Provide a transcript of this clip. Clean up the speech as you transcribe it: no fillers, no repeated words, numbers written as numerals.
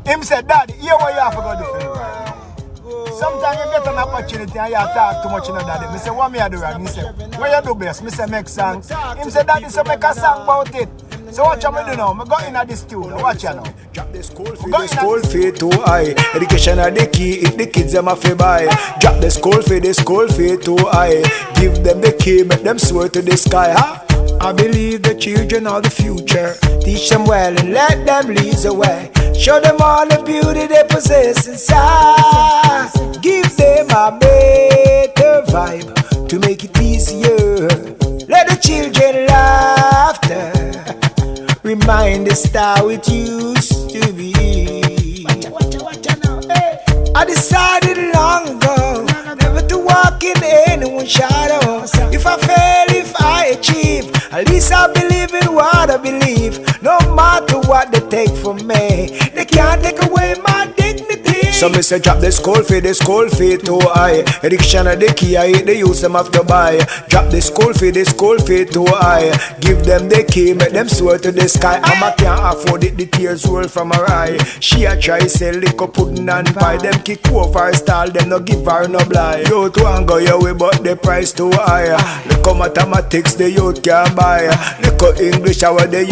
Him said, Daddy, here what you have to go do for me right now. Sometimes you get an opportunity and you talk too much, you know, Daddy. I say, what me I do right? He said, what you do best? I say, make songs. Him said, Daddy, so make a song about it. So what you do now? I go in at the studio. Watch you now. Drop the school fee too high. Education are the key, if the kids them have to buy. Drop the school fee too high. Give them the key, make them soar to the sky, huh? I believe the children are the future. Teach them well and let them lead the way. Show them all the beauty they possess inside. Give them a better vibe to make it easier. Let the children laughter remind us how it used to be. Watcha now, hey. I decided long ago never to walk in anyone's shadow. If I fail, if I achieve, at least I believe in what I believe. No matter what they take from me, they can't take away my dignity. So me say drop the school fee too high. Addiction are the key, I hate the use them have to buy. Drop the school fee too high. Give them the key, make them soar to the sky. Mama can't afford it, the tears roll from her eye. She a try sell liquor pudding and pie. Them kick over her stall, them no give her no blind. You to and go your way, but the price too high. Look how mathematics the youth can buy. Look how English how the